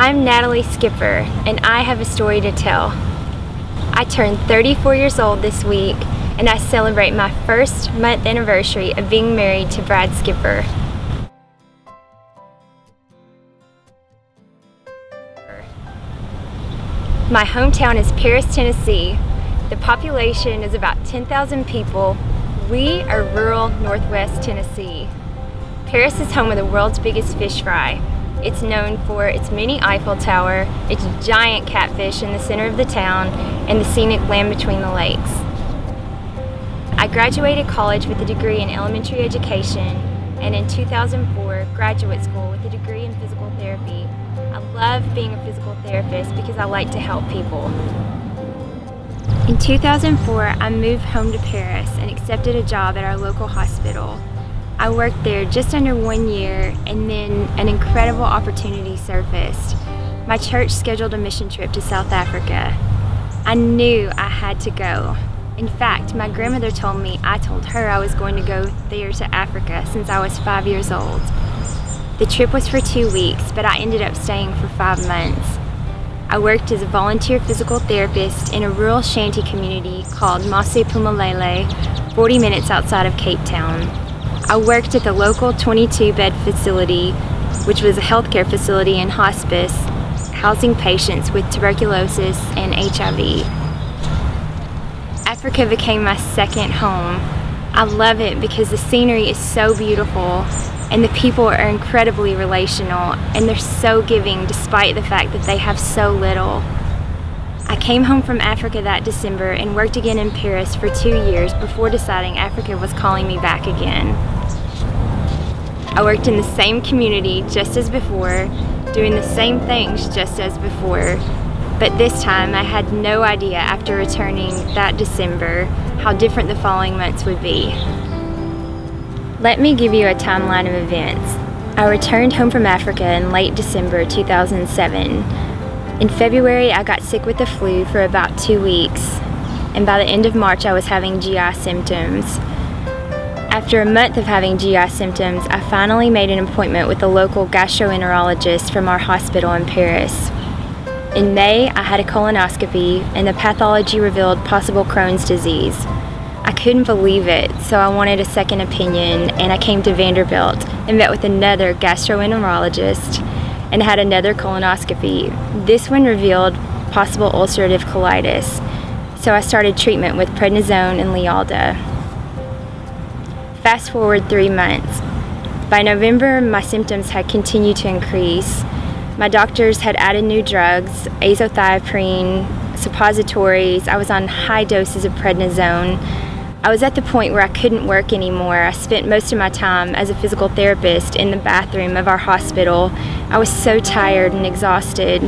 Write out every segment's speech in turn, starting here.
I'm Natalie Skipper, and I have a story to tell. I turned 34 years old this week, and I celebrate my first month anniversary of being married to Brad Skipper. My hometown is Paris, Tennessee. The population is about 10,000 people. We are rural Northwest Tennessee. Paris is home of the world's biggest fish fry. It's known for its mini Eiffel Tower, its giant catfish in the center of the town, and the scenic land between the lakes. I graduated college with a degree in elementary education, and in 2004, graduate school with a degree in physical therapy. I love being a physical therapist because I like to help people. In 2004, I moved home to Paris and accepted a job at our local hospital. I worked there just under 1 year, and then an incredible opportunity surfaced. My church scheduled a mission trip to South Africa. I knew I had to go. In fact, my grandmother told me I told her I was going to go there to Africa since I was 5 years old. The trip was for 2 weeks, but I ended up staying for 5 months. I worked as a volunteer physical therapist in a rural shanty community called Masepumalele, 40 minutes outside of Cape Town. I worked at the local 22-bed facility, which was a healthcare facility and hospice, housing patients with tuberculosis and HIV. Africa became my second home. I love it because the scenery is so beautiful, and the people are incredibly relational, and they're so giving despite the fact that they have so little. I came home from Africa that December and worked again in Paris for 2 years before deciding Africa was calling me back again. I worked in the same community just as before, doing the same things just as before, but this time I had no idea after returning that December how different the following months would be. Let me give you a timeline of events. I returned home from Africa in late December 2007. In February, I got sick with the flu for about 2 weeks, and by the end of March, I was having GI symptoms. After a month of having GI symptoms, I finally made an appointment with a local gastroenterologist from our hospital in Paris. In May, I had a colonoscopy, and the pathology revealed possible Crohn's disease. I couldn't believe it, so I wanted a second opinion, and I came to Vanderbilt and met with another gastroenterologist and had another colonoscopy. This one revealed possible ulcerative colitis, so I started treatment with prednisone and Lialda. Fast forward 3 months. By November, my symptoms had continued to increase. My doctors had added new drugs, azathioprine, suppositories. I was on high doses of prednisone. I was at the point where I couldn't work anymore. I spent most of my time as a physical therapist in the bathroom of our hospital. I was so tired and exhausted.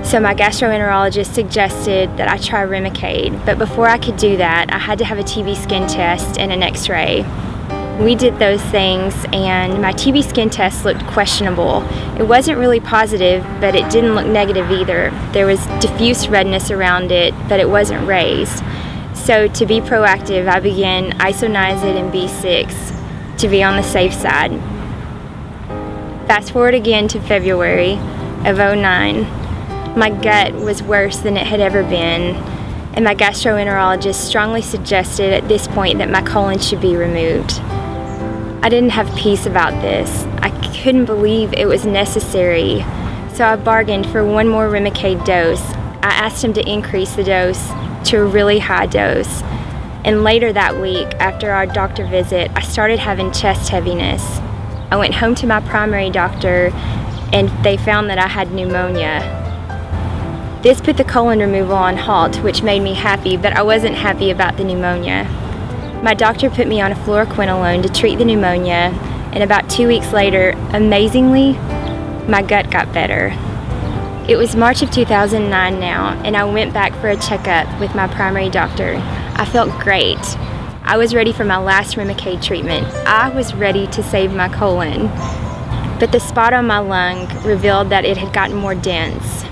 So my gastroenterologist suggested that I try Remicade, but before I could do that, I had to have a TB skin test and an x-ray. We did those things, and my TB skin test looked questionable. It wasn't really positive, but it didn't look negative either. There was diffuse redness around it, but it wasn't raised. So to be proactive, I began isoniazid and B6 to be on the safe side. Fast forward again to February of 2009. My gut was worse than it had ever been, and my gastroenterologist strongly suggested at this point that my colon should be removed. I didn't have peace about this. I couldn't believe it was necessary, so I bargained for one more Remicade dose. I asked him to increase the dose to a really high dose, and later that week, after our doctor visit, I started having chest heaviness. I went home to my primary doctor, and they found that I had pneumonia. This put the colon removal on halt, which made me happy, but I wasn't happy about the pneumonia. My doctor put me on a fluoroquinolone to treat the pneumonia, and about 2 weeks later, amazingly, my gut got better. It was March of 2009 now, and I went back for a checkup with my primary doctor. I felt great. I was ready for my last Remicade treatment. I was ready to save my colon. But the spot on my lung revealed that it had gotten more dense.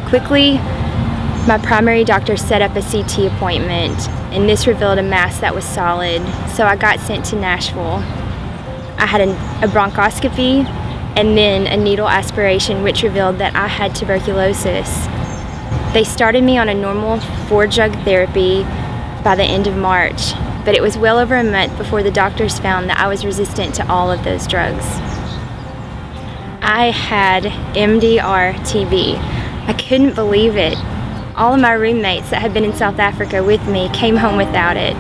Quickly, my primary doctor set up a CT appointment. and this revealed a mass that was solid, so I got sent to Nashville. I had a bronchoscopy and then a needle aspiration, which revealed that I had tuberculosis. They started me on a normal 4-drug therapy by the end of March, but it was well over a month before the doctors found that I was resistant to all of those drugs. I had MDR-TB. I couldn't believe it. All of my roommates that had been in South Africa with me came home without it.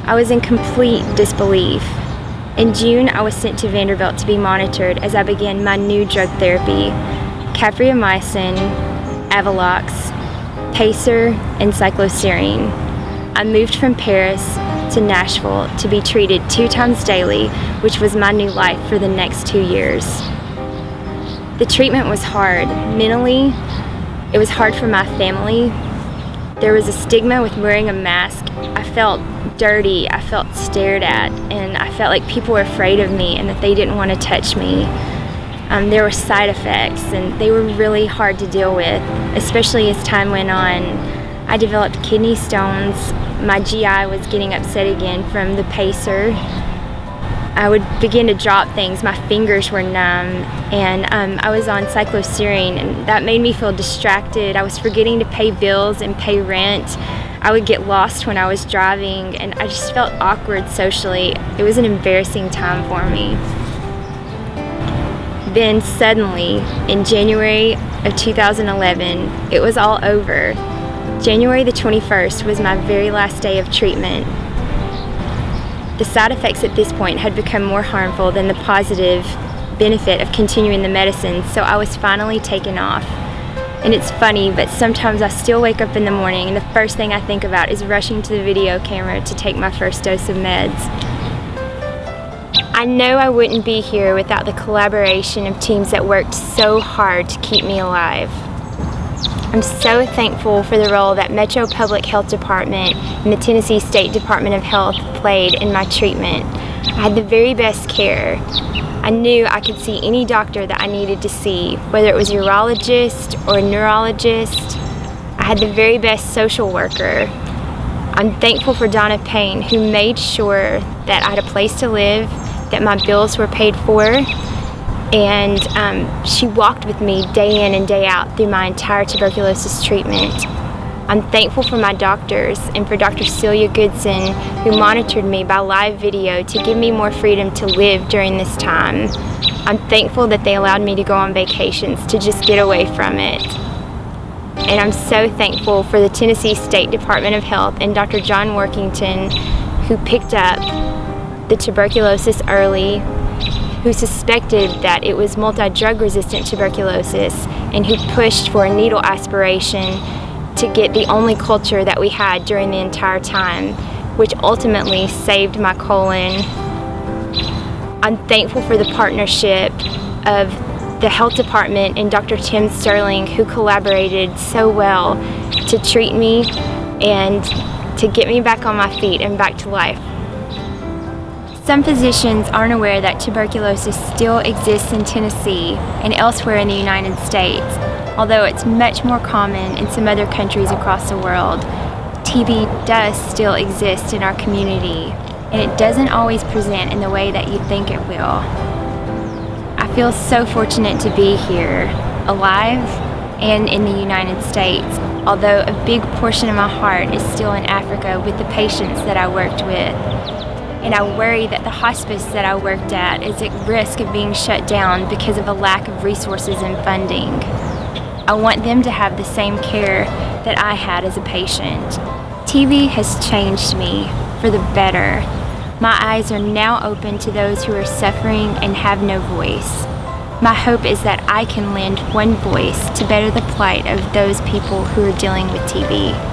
I was in complete disbelief. In June, I was sent to Vanderbilt to be monitored as I began my new drug therapy: capreomycin, Avalox, Pacer, and cycloserine. I moved from Paris to Nashville to be treated 2 times daily, which was my new life for the next 2 years. The treatment was hard. Mentally, it was hard for my family. There was a stigma with wearing a mask. I felt dirty, I felt stared at, and I felt like people were afraid of me and that they didn't want to touch me. There were side effects, and they were really hard to deal with, especially as time went on. I developed kidney stones. My GI was getting upset again from the Pacer. I would begin to drop things. My fingers were numb, and I was on cycloserine, and that made me feel distracted. I was forgetting to pay bills and pay rent. I would get lost when I was driving, and I just felt awkward socially. It was an embarrassing time for me. Then suddenly, in January of 2011, it was all over. January the 21st was my very last day of treatment. The side effects at this point had become more harmful than the positive benefit of continuing the medicine, so I was finally taken off. And it's funny, but sometimes I still wake up in the morning and the first thing I think about is rushing to the video camera to take my first dose of meds. I know I wouldn't be here without the collaboration of teams that worked so hard to keep me alive. I'm so thankful for the role that Metro Public Health Department and the Tennessee State Department of Health played in my treatment. I had the very best care. I knew I could see any doctor that I needed to see, whether it was a urologist or a neurologist. I had the very best social worker. I'm thankful for Donna Payne, who made sure that I had a place to live, that my bills were paid for, and she walked with me day in and day out through my entire tuberculosis treatment. I'm thankful for my doctors and for Dr. Celia Goodson, who monitored me by live video to give me more freedom to live during this time. I'm thankful that they allowed me to go on vacations to just get away from it. And I'm so thankful for the Tennessee State Department of Health and Dr. John Warkentin, who picked up the tuberculosis early, who suspected that it was multi-drug resistant tuberculosis, and who pushed for a needle aspiration to get the only culture that we had during the entire time, which ultimately saved my colon. I'm thankful for the partnership of the health department and Dr. Tim Sterling, who collaborated so well to treat me and to get me back on my feet and back to life. Some physicians aren't aware that tuberculosis still exists in Tennessee and elsewhere in the United States. Although it's much more common in some other countries across the world, TB does still exist in our community, and it doesn't always present in the way that you think it will. I feel so fortunate to be here, alive, and in the United States, although a big portion of my heart is still in Africa with the patients that I worked with. And I worry that the hospice that I worked at is at risk of being shut down because of a lack of resources and funding. I want them to have the same care that I had as a patient. TB has changed me for the better. My eyes are now open to those who are suffering and have no voice. My hope is that I can lend one voice to better the plight of those people who are dealing with TB.